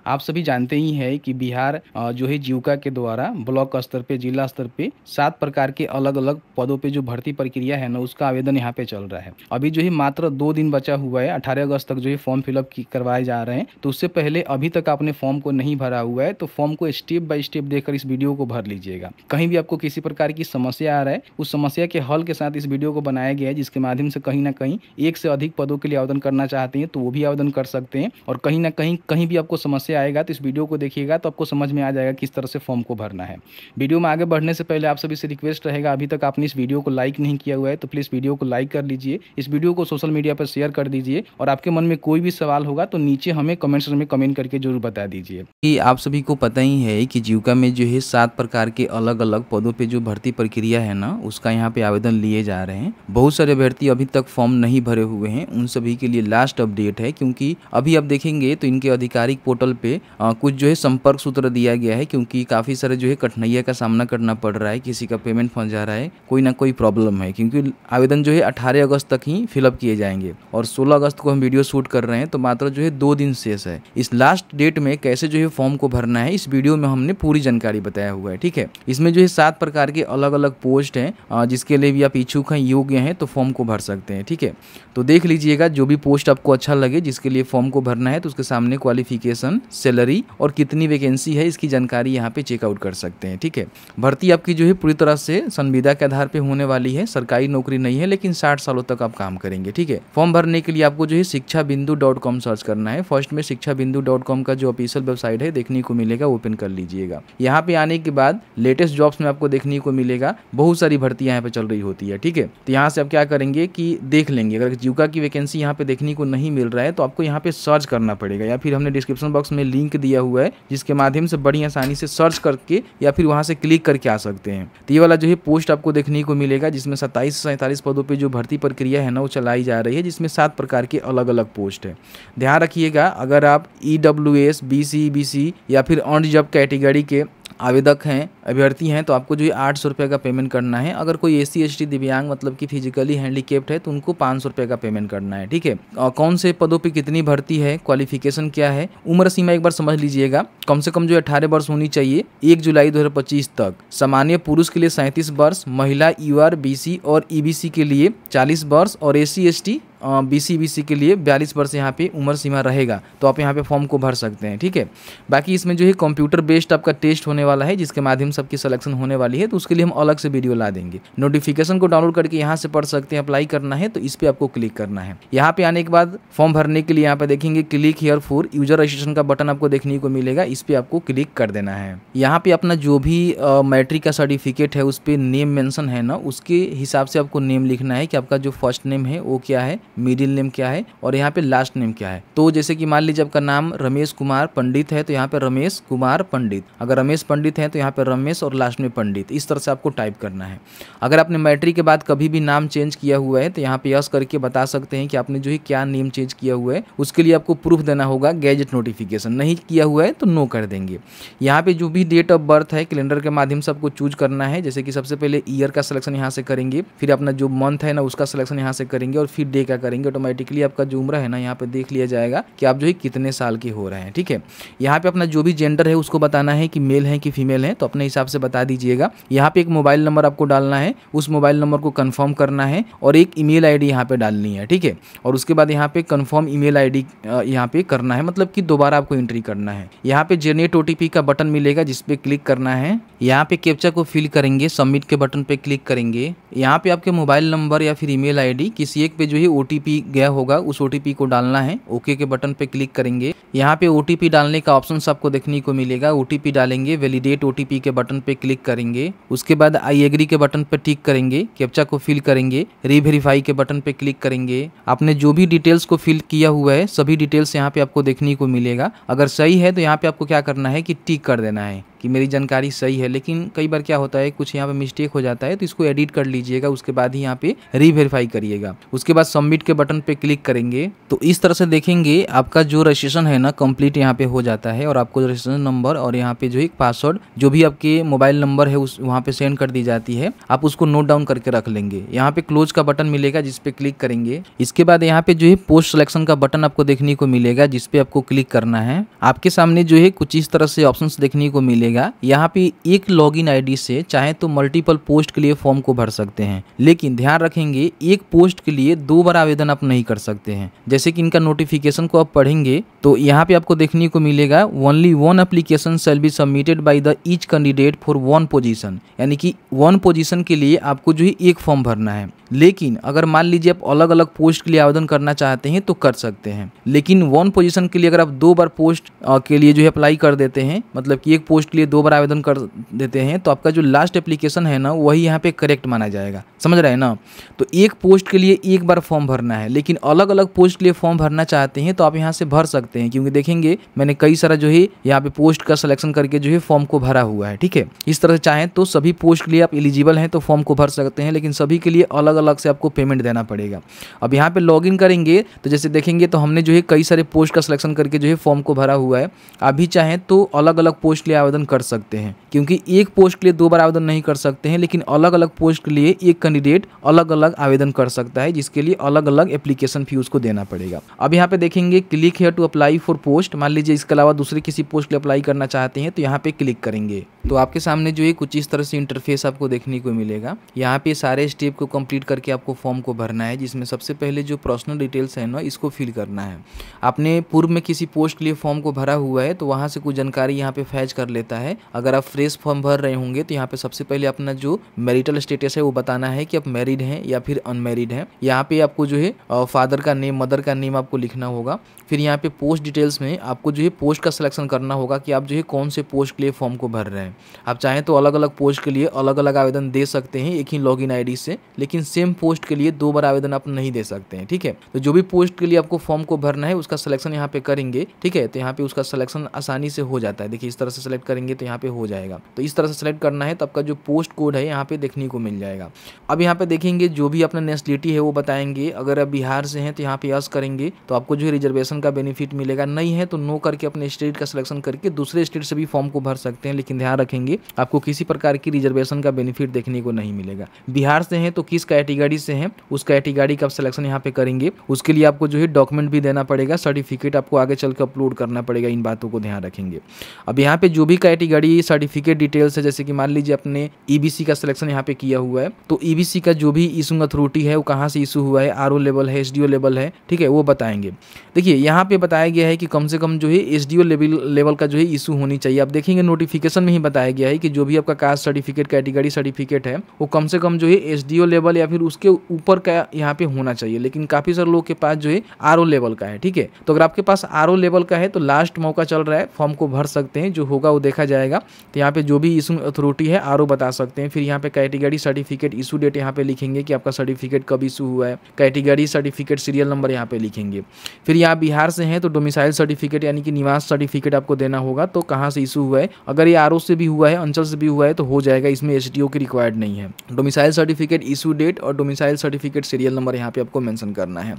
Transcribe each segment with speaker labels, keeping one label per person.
Speaker 1: आप सभी जानते ही हैं कि बिहार जो है जीविका के द्वारा ब्लॉक स्तर पे, जिला स्तर पे 7 प्रकार के अलग-अलग पदों पे जो भर्ती प्रक्रिया है ना, उसका आवेदन यहाँ पे चल रहा है। अभी जो है मात्र 2 दिन बचा हुआ है, 18 अगस्त तक जो है फॉर्म फिलअप करवाए जा रहे हैं। तो उससे पहले अभी तक आपने फॉर्म को नहीं भरा हुआ है तो फॉर्म को स्टेप बाय स्टेप देखकर इस वीडियो को भर लीजिएगा। कहीं भी आपको किसी प्रकार की समस्या आ रहा है, उस समस्या के हल के साथ इस वीडियो को बनाया गया है, जिसके माध्यम से कहीं ना कहीं एक से अधिक पदों के लिए आवेदन करना चाहते हैं तो वो भी आवेदन कर सकते हैं। और कहीं ना कहीं भी आपको समस्या आएगा तो इस वीडियो को देखिएगा तो आपको समझ में आ जाएगा किस तरह से फॉर्म को भरना है। वीडियो में आगे बढ़ने से पहले आप सभी से रिक्वेस्ट रहेगा, अभी तक आपने इस वीडियो को लाइक नहीं किया हुआ है तो प्लीज़ वीडियो को लाइक कर लीजिए, इस वीडियो को सोशल मीडिया पर शेयर कर दीजिए और आपके मन में कोई भी सवाल होगा तो नीचे हमें कमेंट्स में कमेंट करके जरूर बता दीजिए।
Speaker 2: कि आप सभी को पता ही है कि जीविका में जो है 7 प्रकार के अलग अलग पदों पे जो भर्ती प्रक्रिया है ना, उसका यहाँ पे आवेदन लिए जा रहे हैं। बहुत सारे अभ्यर्थी अभी तक फॉर्म नहीं भरे हुए हैं, उन सभी के लिए लास्ट अपडेट है, क्योंकि अभी आप देखेंगे तो इनके आधिकारिक पोर्टल पे कुछ जो है संपर्क सूत्र दिया गया है, क्योंकि काफ़ी सारे जो है कठिनाइयों का सामना करना पड़ रहा है, किसी का पेमेंट फंस जा रहा है, कोई ना कोई प्रॉब्लम है, क्योंकि आवेदन जो है 18 अगस्त तक ही फिलअप किए जाएंगे और 16 अगस्त को हम वीडियो शूट कर रहे हैं तो मात्र जो है 2 दिन शेष है। इस लास्ट डेट में कैसे जो है फॉर्म को भरना है इस वीडियो में हमने पूरी जानकारी बताया हुआ है, ठीक है। इसमें जो है 7 प्रकार के अलग अलग पोस्ट हैं, जिसके लिए भी आप इच्छुक हैं, योग्य हैं तो फॉर्म को भर सकते हैं, ठीक है। तो देख लीजिएगा, जो भी पोस्ट आपको अच्छा लगे जिसके लिए फॉर्म को भरना है तो उसके सामने क्वालिफिकेशन, सैलरी और कितनी वैकेंसी है इसकी जानकारी यहाँ पे चेकआउट कर सकते हैं, ठीक है। भर्ती आपकी जो है पूरी तरह से संविदा के आधार पर होने वाली है, सरकारी नौकरी नहीं है, लेकिन 60 सालों तक आप काम करेंगे, ठीक है। फॉर्म भरने के लिए आपको जो है शिक्षाबिंदु.com सर्च करना है। फर्स्ट में शिक्षाबिंदु.com का जो ऑफिशियल वेबसाइट है देखने को मिलेगा, ओपन कर लीजिएगा। यहाँ पे आने के बाद लेटेस्ट जॉब्स में आपको देखने को मिलेगा, बहुत सारी भर्तियां यहाँ पे चल रही होती है, ठीक है। तो यहाँ से आप क्या करेंगे कि देख लेंगे, अगर जीविका की वैकेंसी यहाँ पे देखने को नहीं मिल रहा है तो आपको यहाँ पे सर्च करना पड़ेगा, या फिर हमने डिस्क्रिप्शन बॉक्स में लिंक दिया हुआ है जिसके माध्यम से बड़ी आसानी से सर्च करके या फिर वहाँ से क्लिक करके आ सकते हैं। तो ये वाला जो है पोस्ट आपको देखने को मिलेगा, जिसमें 27 से 47 पदों पर जो भर्ती प्रक्रिया है ना वो चलाई जा रही है, जिसमें 7 प्रकार के अलग अलग पोस्ट है। ध्यान रखिएगा, अगर आप EWS, BC, BC या फिर अनरिजर्व कैटेगरी के आवेदक हैं, अभ्यर्थी हैं तो आपको जो है 800 रुपये का पेमेंट करना है। अगर कोई SC ST दिव्यांग मतलब कि फिजिकली हैंडीकेप्ड है तो उनको 500 रुपये का पेमेंट करना है, ठीक है। कौन से पदों पे कितनी भर्ती है, क्वालिफिकेशन क्या है, उम्र सीमा एक बार समझ लीजिएगा, कम से कम जो 18 वर्ष होनी चाहिए 1 जुलाई 2025 तक। सामान्य पुरुष के लिए 37 वर्ष, महिला UR, BC और EBC के लिए 40 वर्ष और SC ST BC के लिए 42 वर्ष यहाँ पे उम्र सीमा रहेगा, तो आप यहाँ पे फॉर्म को भर सकते हैं, ठीक है। बाकी इसमें जो है कंप्यूटर बेस्ड आपका टेस्ट होने वाला है, जिसके माध्यम से आपकी सिलेक्शन होने वाली है, तो उसके लिए हम अलग से वीडियो ला देंगे। नोटिफिकेशन को डाउनलोड करके यहाँ से पढ़ सकते हैं। अप्लाई करना है तो इस पर आपको क्लिक करना है। यहाँ पे आने के बाद फॉर्म भरने के लिए यहाँ पे देखेंगे click here for user registration का बटन आपको देखने को मिलेगा, इस पर आपको क्लिक कर देना है। यहाँ पे अपना जो भी मैट्रिक का सर्टिफिकेट है उस पर नेम मेंशन है ना, उसके हिसाब से आपको नेम लिखना है कि आपका जो फर्स्ट नेम है वो क्या है, मिडिल नेम क्या है और यहाँ पे लास्ट नेम क्या है। तो जैसे कि मान लीजिए आपका नाम रमेश कुमार पंडित है तो यहाँ पे रमेश कुमार पंडित, अगर रमेश पंडित है तो यहाँ पे रमेश और लास्ट में पंडित, इस तरह से आपको टाइप करना है। अगर आपने मैट्रिक के बाद कभी भी नाम चेंज किया हुआ है तो यहाँ पे यस करके बता सकते हैं कि आपने जो है क्या नेम चेंज किया हुआ है, उसके लिए आपको प्रूफ देना होगा, गैजेट नोटिफिकेशन। नहीं किया हुआ है तो नो कर देंगे। यहाँ पे जो भी डेट ऑफ बर्थ है कैलेंडर के माध्यम से आपको चूज करना है, जैसे कि सबसे पहले ईयर का सिलेक्शन यहाँ से करेंगे, फिर अपना जो मंथ है ना उसका सिलेक्शन यहाँ से करेंगे और फिर डे का करेंगे। ऑटोमेटिकली आपका जो उम्र है ना यहाँ पे देख लिया जाएगा कि आप जो है कितने साल के हो रहे हैं, ठीक है। यहाँ पे अपना जो भी जेंडर है उसको बताना है कि मेल है कि फीमेल है, तो अपने हिसाब से बता दीजिएगा। यहाँ पे एक मोबाइल नंबर आपको डालना है, उस मोबाइल नंबर को कंफर्म करना है और एक ईमेल आईडी यहाँ पे डालनी है, ठीक है। और उसके बाद यहाँ पे कंफर्म ईमेल आईडी यहाँ पे करना है, मतलब कि दोबारा आपको एंट्री करना है। यहाँ पे जनरेट OTP का बटन मिलेगा जिस पे क्लिक करना है। यहाँ पे कैप्चा को फिल करेंगे, सबमिट के बटन पे क्लिक करेंगे। यहाँ पे आपके मोबाइल नंबर या फिर ईमेल आईडी किसी एक पे जो है OTP गया होगा, उस OTP को डालना है। ओके के बटन पे क्लिक करेंगे। यहाँ पे OTP डालने का ऑप्शन आपको देखने को मिलेगा, OTP डालेंगे, वैलिडेट OTP के बटन पे क्लिक करेंगे। उसके बाद आई एग्री के बटन पे टिक करेंगे, कैप्चा को फिल करेंगे, रीवेरीफाई के बटन पे क्लिक करेंगे। आपने जो भी डिटेल्स को फिल किया हुआ है सभी डिटेल्स यहाँ पे आपको देखने को मिलेगा। अगर सही है तो यहाँ पे आपको क्या करना है कि टिक कर देना है। कि मेरी जानकारी सही है, लेकिन कई बार क्या होता है कुछ यहाँ पे मिस्टेक हो जाता है, तो इसको एडिट कर लीजिएगा, उसके बाद ही यहाँ पे रीवेरीफाई करिएगा। उसके बाद सबमिट के बटन पे क्लिक करेंगे तो इस तरह से देखेंगे आपका जो रजिस्ट्रेशन है ना कंप्लीट यहाँ पे हो जाता है, और आपको रजिस्ट्रेशन नंबर और यहाँ पे जो है पासवर्ड जो भी आपके मोबाइल नंबर है उस वहाँ पे सेंड कर दी जाती है, आप उसको नोट डाउन करके रख लेंगे। यहाँ पे क्लोज का बटन मिलेगा जिस पे क्लिक करेंगे। इसके बाद यहाँ पे जो है पोस्ट सिलेक्शन का बटन आपको देखने को मिलेगा जिस पे आपको क्लिक करना है। आपके सामने जो है कुछ इस तरह से ऑप्शंस देखने को मिलेगा। यहाँ पे एक लॉगिन आईडी से चाहे तो मल्टीपल पोस्ट के लिए फॉर्म को भर सकते हैं, लेकिन ध्यान रखेंगे एक पोस्ट के लिए 2 बार आवेदन आप नहीं कर सकते हैं। जैसे कि इनका नोटिफिकेशन को आप पढ़ेंगे तो यहाँ पे आपको देखने को मिलेगा only 1 application shall be submitted by the each candidate for 1 position, यानी कि 1 पोजीशन के लिए आपको जो है एक फॉर्म भरना है। लेकिन अगर मान लीजिए आप अलग अलग पोस्ट के लिए आवेदन करना चाहते हैं तो कर सकते हैं, लेकिन 1 पोजीशन के लिए अगर आप 2 बार पोस्ट के लिए जो है अप्लाई कर देते हैं, मतलब कि एक पोस्ट के लिए 2 बार आवेदन कर देते हैं, तो आपका जो लास्ट एप्लीकेशन है ना वही यहाँ पे करेक्ट माना जाएगा। समझ रहे हैं ना? तो एक पोस्ट के लिए एक बार फॉर्म भरना है, लेकिन अलग अलग पोस्ट के लिए फॉर्म भरना चाहते हैं तो आप यहाँ से भर सकते हैं, क्योंकि देखेंगे मैंने कई सारा जो है यहाँ पे पोस्ट का सिलेक्शन करके जो है फॉर्म को भरा हुआ है। ठीक है, इस तरह से चाहें तो सभी पोस्ट के लिए आप एलिजिबल हैं तो फॉर्म को भर सकते हैं, लेकिन सभी के लिए अलग अलग से आपको पेमेंट देना पड़ेगा। अब यहाँ पे लॉगिन करेंगे तो जैसे देखेंगे तो हमने जो है कई सारे पोस्ट का सिलेक्शन करके जो है फॉर्म को भरा हुआ है। आप भी चाहें तो अलग अलग पोस्ट के लिए आवेदन कर सकते हैं, क्योंकि एक पोस्ट के लिए 2 बार आवेदन नहीं कर सकते हैं, लेकिन अलग अलग पोस्ट के लिए एक कैंडिडेट अलग अलग आवेदन कर सकता है, जिसके लिए अलग अलग एप्लीकेशन फी उसको देना पड़ेगा। अब यहाँ पे देखेंगे click here to apply for post. मान लीजिए इसके अलावा दूसरे किसी पोस्ट के लिए अप्लाई करना चाहते हैं तो यहाँ पे क्लिक करेंगे तो आपके सामने जो है कुछ इस तरह से इंटरफेस आपको देखने को मिलेगा। यहाँ पे सारे स्टेप को कंप्लीट करके आपको फॉर्म को भरना है, जिसमें सबसे पहले जो पर्सनल डिटेल्स है ना इसको फिल करना है। आपने पूर्व में किसी पोस्ट के लिए फॉर्म को भरा हुआ है तो वहाँ से कुछ जानकारी यहाँ पे फैच कर लेता है। अगर आप फ्रेश फॉर्म भर रहे होंगे तो यहाँ पे सबसे पहले अपना जो मैरिटल स्टेटस है वो बताना है कि आप मैरिड हैं या फिर अनमैरिड हैं। यहाँ पे आपको जो है फादर का नेम, मदर का नेम आपको लिखना होगा। फिर यहाँ पे पोस्ट डिटेल्स में आपको जो है पोस्ट का सिलेक्शन करना होगा कि आप जो है कौन से पोस्ट के लिए फॉर्म को भर रहे हैं। आप चाहें तो अलग अलग पोस्ट के लिए अलग अलग आवेदन दे सकते हैं एक ही लॉगिन आईडी से, लेकिन सेम पोस्ट के लिए 2 बार आवेदन आप नहीं दे सकते हैं। ठीक है, तो जो भी पोस्ट के लिए आपको फॉर्म को भरना है उसका सिलेक्शन यहाँ पे करेंगे। ठीक है, तो यहाँ पे उसका सिलेक्शन आसानी से हो जाता है। देखिए इस तरह से सेलेक्ट करेंगे तो यहाँ पे हो जाएगा। तो इस तरह से सेलेक्ट करना है तो आपका जो पोस्ट कोड है यहाँ पे देखने को मिल जाएगा। अब यहाँ पे देखेंगे जो भी अपना नेशनलिटी है वो बताएंगे। अगर आप बिहार से हैं तो यहाँ पे यस करेंगे तो आपको जो है रिजर्वेशन का बेनिफिट मिलेगा। नहीं है तो नो करके अपने स्टेट का सिलेक्शन करके दूसरे स्टेट से भी फॉर्म को भर सकते हैं, लेकिन ध्यान रखेंगे आपको किसी प्रकार की रिजर्वेशन का बेनिफिट देखने को नहीं मिलेगा। बिहार से हैं तो किस कैटेगरी से हैं उस कैटेगरी का सिलेक्शन यहाँ पे करेंगे। उसके लिए आपको जो है डॉक्यूमेंट भी देना पड़ेगा, सर्टिफिकेट आपको आगे चल के अपलोड करना पड़ेगा। इन बातों को ध्यान रखेंगे। अब यहाँ पे जो भी कैटेगरी सर्टिफिकेट डिटेल्स है, जैसे कि मान लीजिए अपने ईबीसी का सिलेक्शन यहाँ पे किया हुआ है तो ईबीसी का जो भी इशूइंग अथॉरिटी है वो कहाँ से इशू हुआ है, आरओ लेवल है, एसडीओ लेवल है, ठीक है, वो बताएंगे। देखिए यहाँ पे बताया गया है कि कम से कम जो है एसडीओ लेवल का जो है इशू होनी चाहिए। आप देखेंगे नोटिफिकेशन में ही बताया गया है कि जो भी आपका कास्ट सर्टिफिकेट, कैटेगरी सर्टिफिकेट है वो कम से कम जो है एसडीओ लेवल या फिर उसके ऊपर का यहाँ पे होना चाहिए, लेकिन काफी सारे लोग के पास जो है आरओ लेवल का है। ठीक है, तो अगर आपके पास आरओ लेवल का है तो लास्ट मौका चल रहा है, फॉर्म को भर सकते हैं, जो होगा वो देखा जाएगा। तो यहाँ पे जो भी इशू अथॉरिटी है आरओ बता सकते हैं। फिर यहाँ पे कैटेगरी सर्टिफिकेट इशू डेट यहाँ पे लिखेंगे कि आपका सर्टिफिकेट कब इशू हुआ है, कैटेगरी सर्टिफिकेट सीरियल नंबर यहाँ पे लिखेंगे। फिर यहाँ बिहार से हैं तो डोमिसाइल सर्टिफिकेट यानी कि निवास सर्टिफिकेट आपको देना होगा, तो कहाँ से इशू हुआ है। अगर ये आरओ से भी हुआ है, अंचल से भी हुआ है तो हो जाएगा, इसमें एसडीओ की रिक्वायर्ड नहीं है। डोमिसाइल सर्टिफिकेट इशू डेट और डोमिसाइल सर्टिफिकेट सीरियल नंबर यहाँ पे आपको मेंशन करना है।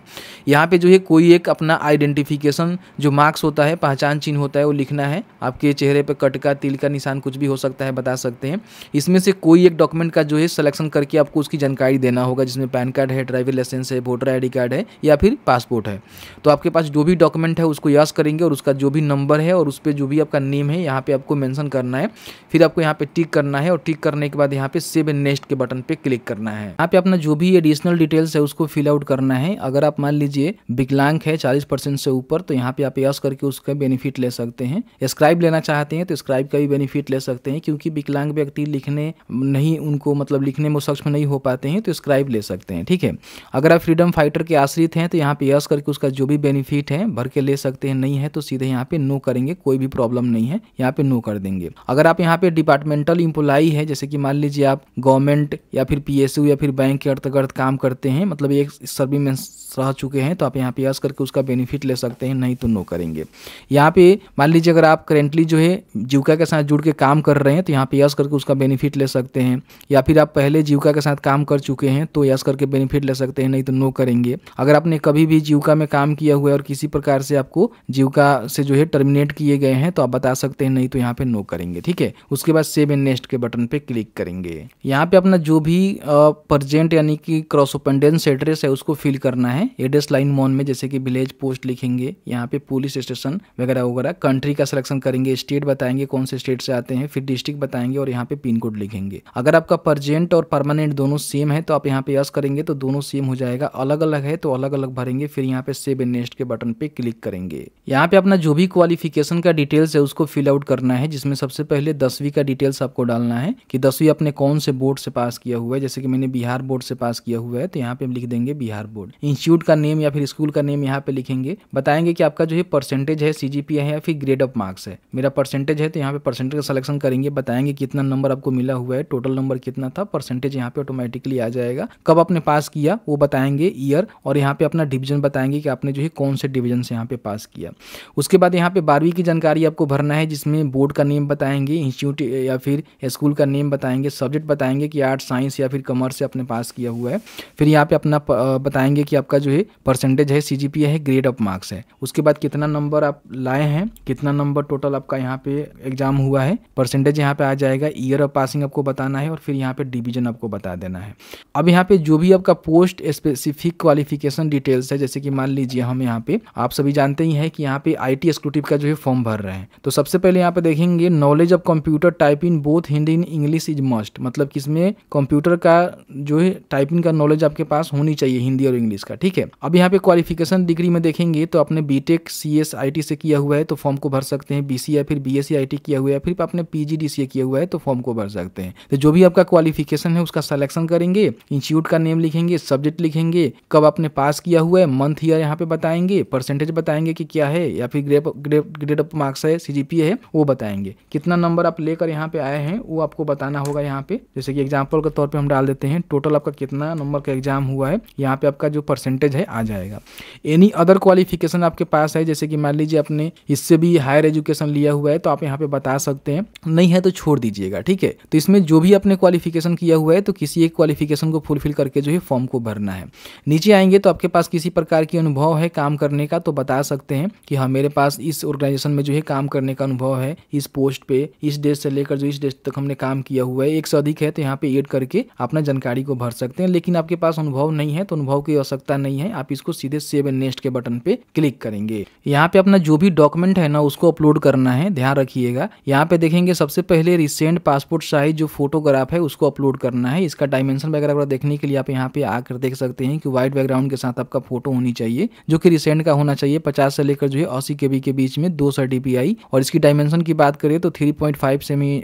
Speaker 2: यहाँ पे जो है कोई एक अपना आइडेंटिफिकेशन जो मार्क्स होता है, पहचान चिन्ह होता है, वो लिखना है। आपके चेहरे पे कट का, तिल का निशान कुछ भी हो सकता है, बता सकते हैं। इसमें से कोई एक डॉक्यूमेंट का जो है सिलेक्शन करके आपको उसकी जानकारी देना होगा, जिसमें पैन कार्ड है, ड्राइविंग लाइसेंस है, वोटर आईडी कार्ड है या फिर पासपोर्ट है। तो आपके पास जो भी डॉक्यूमेंट है उसको यस करेंगे और उसका जो भी नंबर है और उस पर जो भी आपका नेम है यहाँ पे आपको मेंशन करना है। फिर आपको यहाँ पे टिक करना है और टिक करने के बाद यहाँ पे सेव एंड नेक्स्ट के बटन पे क्लिक करना है। यहाँ पे अपना जो भी एडिशनल डिटेल्स है उसको फिल आउट करना है। अगर आप मान लीजिए विकलांग है 40% से ऊपर तो यहाँ पे आप यस करके उसका बेनिफिट ले सकते हैं। स्क्राइब लेना चाहते हैं तो स्क्राइब का भी बेनिफिट ले सकते हैं, क्योंकि विकलांग व्यक्ति लिखने नहीं, उनको मतलब लिखने में सक्षम नहीं हो पाते हैं तो स्क्राइब ले सकते हैं। ठीक है, अगर आप फ्रीडम फाइटर के आश्रित हैं तो यहाँ पे यस करके उसका जो भी बेनिफिट है भर के ले सकते हैं। नहीं है तो सीधे यहाँ पे नो करेंगे, कोई भी प्रॉब्लम नहीं है, यहाँ पे नो कर देंगे। अगर आप यहाँ पे डिपार्टमेंटल एम्प्लॉई है, जैसे कि मान लीजिए आप गवर्नमेंट या फिर पीएसयू या फिर बैंक के अंतर्गत काम करते हैं, मतलब एक सर्विस में रह चुके हैं, तो आप यहाँ पे यस करके उसका बेनिफिट ले सकते हैं। नहीं तो नो करेंगे। यहाँ पे मान लीजिए अगर आप करेंटली जो है जीविका
Speaker 1: जीविका के साथ जुड़ के काम कर रहे हैं तो यहाँ पे यस करके उसका बेनिफिट ले सकते हैं, या फिर आप पहले जीविका के साथ काम कर चुके हैं तो यस करके बेनिफिट ले सकते हैं, नहीं तो नो करेंगे। अगर आपने कभी भी जीविका में काम किया हुआ है और किसी प्रकार से आपको जीविका से जो है टर्मिनेट किए गए हैं तो आप बता सकते हैं, नहीं तो यहाँ पे नो करेंगे। ठीक है, उसके बाद सेव एंड नेक्स्ट के बटन पे क्लिक करेंगे। यहाँ पे अपना जो भी प्रेजेंट यानी कि क्रॉसोपेंडेंस एड्रेस है उसको फिल करना है एड्रेस लाइन मोन में, जैसे कि विलेज पोस्ट लिखेंगे, यहाँ पे पुलिस स्टेशन वगैरह वगैरह। कंट्री का सिलेक्शन करेंगे, स्टेट बताएंगे कौन से स्टेट से आते हैं, फिर डिस्ट्रिक्ट बताएंगे और यहाँ पे पिन कोड लिखेंगे। अगर आपका प्रेजेंट और परमानेंट दोनों सेम है तो आप यहाँ पे यस करेंगे तो दोनों सेम हो जाएगा, अलग अलग है तो अलग अलग भरेंगे। फिर यहाँ पे सेव एंड नेक्स्ट के बटन पे क्लिक करेंगे। यहाँ पे अपना जो भी क्वालिफिकेशन का डिटेल्स है उसको फिल आउट करना है, जिसमें सबसे पहले 10वीं का डिटेल्स आपको डालना है कि 10वीं अपने कौन से बोर्ड से पास किया हुआ है। जैसे कि मैंने बिहार बोर्ड से पास किया हुआ है तो यहाँ पे हम लिख देंगे बिहार बोर्ड। इंस्टीट्यूट का नेम या फिर स्कूल का नेम यहाँ पे लिखेंगे। बताएंगे कि आपका जो है परसेंटेज है, सीजीपीए है या फिर ग्रेड ऑफ मार्क्स है। मेरा परसेंटेज है तो यहाँ पे परसेंटेज का सिलेक्शन करेंगे। बताएंगे कितना नंबर आपको मिला हुआ है, टोटल नंबर कितना था, परसेंटेज यहाँ पे ऑटोमेटिकली आ जाएगा। कब आपने पास किया वो बताएंगे, ईयर, और यहाँ पे अपना डिवीजन बताएंगे कि आपने जो है कौन से डिवीजन से यहाँ पे पास किया। उसके बाद यहाँ पे 12वीं की जानकारी आपको भरना है, जिसमें बोर्ड का नेम बताएंगे, इंस्टीट्यूट या फिर स्कूल का नेम बताएंगे, सब्जेक्ट बताएंगे कि आर्ट्स, साइंस या फिर कॉमर्स से आपने पास किया हुआ है। फिर यहाँ पे अपना बताएंगे कि आपका जो है परसेंटेज है, सीजीपीए है, ग्रेड ऑफ मार्क्स है। उसके बाद कितना नंबर आप लाए हैं, कितना नंबर टोटल आपका यहाँ पे एग्जाम हुआ है, परसेंटेज यहाँ पे आ जाएगा, ईयर ऑफ पासिंग आपको बताना है और फिर यहाँ पे डिवीजन आपको बता देना है। अब यहाँ पे जो भी आपका पोस्ट स्पेसिफिक क्वालिफिकेशन डिटेल्स है, जैसे कि मान लीजिए हम यहाँ पे, आप सभी जानते ही हैं कि यहाँ पे आईटी एक्सक्लूसिव का जो है फॉर्म भर रहे हैं। तो सबसे पहले यहाँ पे देखेंगे knowledge of computer typing both Hindi in English is must, मतलब किसमें कंप्यूटर का जो है टाइपिंग का नॉलेज आपके पास होनी चाहिए, हिंदी और इंग्लिश का। ठीक है, अब यहाँ पे क्वालिफिकेशन डिग्री में देखेंगे तो आपने बीटेक सीएस आईटी से किया हुआ है तो फॉर्म को भर सकते हैं, बीसी या फिर बीएससी आईटी किया हुआ है, फिर आपने पीजीडीसीए किया हुआ है तो फॉर्म को भर सकते हैं। तो जो भी आपका क्वालिफिकेशन है उसका सिलेक्शन करेंगे, इंस्टीट्यूट का नेम लिखेंगे, सब्जेक्ट लिखेंगे, कब आपने पास किया हुआ है, मंथ ईयर यहाँ पे बताएंगे, परसेंटेज बताएंगे कि क्या है या फिर ग्रेड ऑफ मार्क्स है, सीजीपीए है वो बताएंगे, कितना नंबर आप लेकर यहाँ पे आए हैं वो आपको बताना होगा। यहाँ पे जैसे कि एग्जाम्पल के तौर पे हम डाल देते हैं टोटल आपका कितना नंबर का एग्जाम हुआ है, यहाँ पे आपका जो परसेंटेज है आ जाएगा। एनी अदर क्वालिफिकेशन आपके पास है, जैसे कि मान लीजिए आपने इससे भी हायर एजुकेशन लिया हुआ है तो आप यहाँ पे बता सकते हैं, नहीं है तो छोड़ दीजिएगा। ठीक है, तो इसमें जो भी आपने क्वालिफिकेशन किया हुआ है तो किसी एक क्वालिफिकेशन को फुलफिल करके जो है फॉर्म को भरना है। नीचे आएंगे तो आपके पास किसी प्रकार की अनुभव है काम करने का तो बता सकते हैं कि हाँ मेरे पास इस ऑर्गेनाइजेशन में जो है काम करने का अनुभव है, इस पोस्ट पे इस डेट से लेकर जो इस डेट तक हमने काम किया हुआ है, एक से अधिक है तो यहाँ पे ऐड करके अपना जानकारी को भर सकते हैं। लेकिन आपके पास अनुभव नहीं है तो अनुभव की आवश्यकता नहीं है, आप इसको सीधे सेव एंड नेक्स्ट के बटन पे क्लिक करेंगे। यहाँ पे अपना जो भी डॉक्यूमेंट है ना उसको अपलोड करना है, ध्यान रखिएगा। यहाँ पे देखेंगे सबसे पहले रिसेंट पासपोर्ट साइज जो फोटोग्राफ है उसको अपलोड करना है। इसका डायमेंशन वगैरह देखने के लिए आप यहाँ पे आकर देख सकते हैं कि व्हाइट बैकग्राउंड के साथ आपका फोटो होनी चाहिए, जो कि रिसेंट का होना चाहिए, 50 से लेकर जो है 80 KB के बीच में 200 DPI। और इसकी डायमेंशन की बात करें तो 3.5 सेमी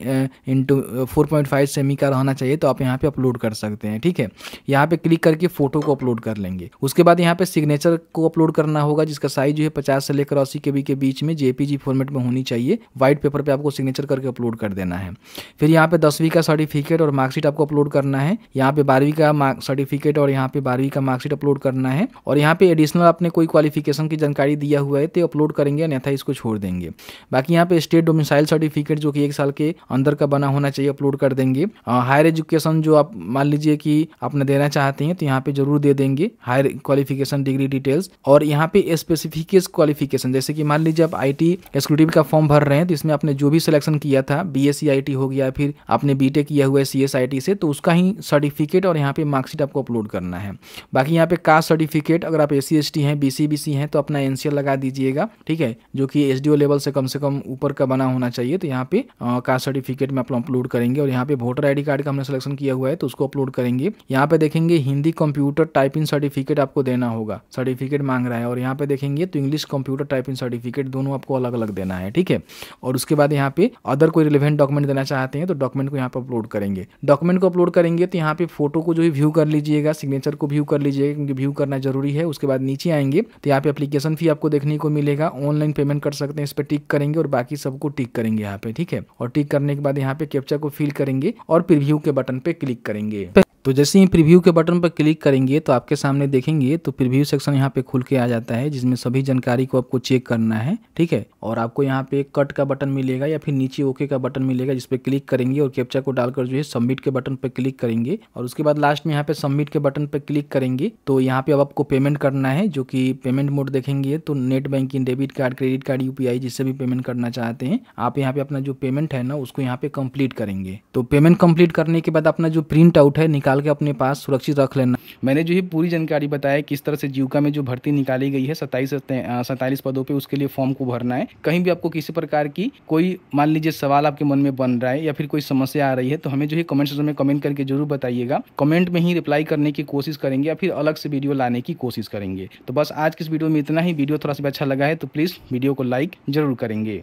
Speaker 1: इंटू 4.5 सेमी का रहना चाहिए, तो आप यहाँ पे अपलोड कर सकते हैं। ठीक है, यहाँ पे क्लिक करके फोटो को अपलोड कर लेंगे। उसके बाद यहाँ पे सिग्नेचर को अपलोड करना होगा, जिसका साइज जो है 50 से लेकर 80 KB के बीच में JPG फॉर्मेट में होनी चाहिए। व्हाइट पेपर पे आपको सिग्नेचर करके अपलोड कर देना है। फिर यहाँ पे 10वीं का सर्टिफिकेट और मार्कशीट आपको अपलोड करना है। यहाँ पे 12वीं का सर्टिफिकेट और यहाँ पे 12वीं का मार्कशीट अपलोड करना है। और यहाँ पे एडिशनल आपने कोई क्वालिफिकेशन की जानकारी दिया हुआ है तो अपलोड करेंगे, अन्यथा इसको छोड़ देंगे। बाकी यहाँ पे स्टेट डोमिसाइल सर्टिफिकेट जो कि 1 साल के अंदर का बना होना चाहिए, अपलोड कर देंगे। हायर एजुकेशन जो आप मान लीजिए कि आपने देना चाहते हैं तो यहाँ पे जरूर दे देंगे, हायर क्वालिफिकेशन डिग्री डिटेल्स। और यहाँ पे स्पेसिफिक क्वालिफिकेशन, जैसे कि मान लीजिए आप आईटी एक्सक्लूसिव का फॉर्म भर रहे हैं तो इसमें आपने जो भी सिलेक्शन किया था, बीएससी आईटी हो गया, फिर आपने बीटेक किया हुआ है सीएसआईटी से, तो उसका ही सर्टिफिकेट और यहाँ पे मार्कशीट आपको अपलोड करना है। बाकी यहाँ पे कास्ट सर्टिफिकेट, अगर आप SC ST हैं, BC हैं तो अपना NCL लगा दीजिएगा। ठीक है, जो कि SDO लेवल से कम ऊपर का बना होना चाहिए, तो यहाँ पे कास्ट सर्टिफिकेट में आप अपलोड करेंगे। और यहाँ पे वोटर ID कार्ड का हमने सिलेक्शन किया हुआ है तो उसको अपलोड करेंगे। यहाँ पे देखेंगे हिंदी कंप्यूटर टाइपिंग सर्टिफिकेट आपको देना होगा, सर्टिफिकेट मांग रहा है। और यहाँ पे देखेंगे तो इंग्लिश कंप्यूटर टाइपिंग सर्टिफिकेट, दोनों आपको अलग अलग देना है। ठीक है, और उसके बाद यहाँ पे अदर कोई रिलेवेंट डॉक्यूमेंट देना चाहते हैं तो डॉक्यूमेंट को यहाँ पे अपलोड करेंगे। डॉक्यूमेंट को अपलोड करेंगे तो यहाँ पे फोटो को जो है व्यू कर लीजिएगा, सिग्नेचर को व्यू कर लीजिएगा क्योंकि व्यू करना जरूरी है। उसके बाद नीचे आएंगे तो यहाँ पे एप्लीकेशन फी आपको देखने को मिलेगा, ऑनलाइन पेमेंट कर सकते हैं, इस पर टिक करेंगे और बाकी सबको टिक करेंगे यहाँ पे। ठीक है, और टिक करने के बाद यहाँ पे कैप्चा को फिल करेंगे और प्रीव्यू के बटन पे क्लिक करेंगे। तो जैसे ही प्रीव्यू के बटन पर क्लिक करेंगे तो आपके सामने देखेंगे तो प्रीव्यू सेक्शन यहाँ पे खुल के आ जाता है, जिसमें सभी जानकारी को आपको चेक करना है, ठीक है। और आपको यहाँ पे कट का बटन मिलेगा या फिर नीचे ओके का बटन मिलेगा, जिस पे क्लिक करेंगे और कैप्चा को डालकर जो है सबमिट के बटन पर क्लिक करेंगे और उसके बाद लास्ट में यहाँ पे सबमिट के बटन पर क्लिक करेंगे तो यहाँ पे अब आपको पेमेंट करना है, जो कि पेमेंट मोड देखेंगे तो net banking, debit card, credit card, UPI, जिससे भी पेमेंट करना चाहते हैं आप यहाँ पे अपना जो पेमेंट है ना उसको यहाँ पे कंप्लीट करेंगे। तो पेमेंट कंप्लीट करने के बाद अपना जो प्रिंट आउट है निकाल के अपने पास सुरक्षित रख लेना। मैंने जो है पूरी जानकारी बताया किस तरह से जीविका में जो भर्ती निकाली गई है 47 पदों पे, उसके लिए फॉर्म को भरना है। कहीं भी आपको किसी प्रकार की कोई मान लीजिए सवाल आपके मन में बन रहा है या फिर कोई समस्या आ रही है तो हमें जो है कमेंट सेक्शन में कमेंट करके जरूर बताइएगा। कमेंट में ही रिप्लाई करने की कोशिश करेंगे या फिर अलग से वीडियो लाने की कोशिश करेंगे। तो बस आज की इस वीडियो में इतना ही। वीडियो थोड़ा सा अच्छा लगा है तो प्लीज़ वीडियो को लाइक जरूर करेंगे।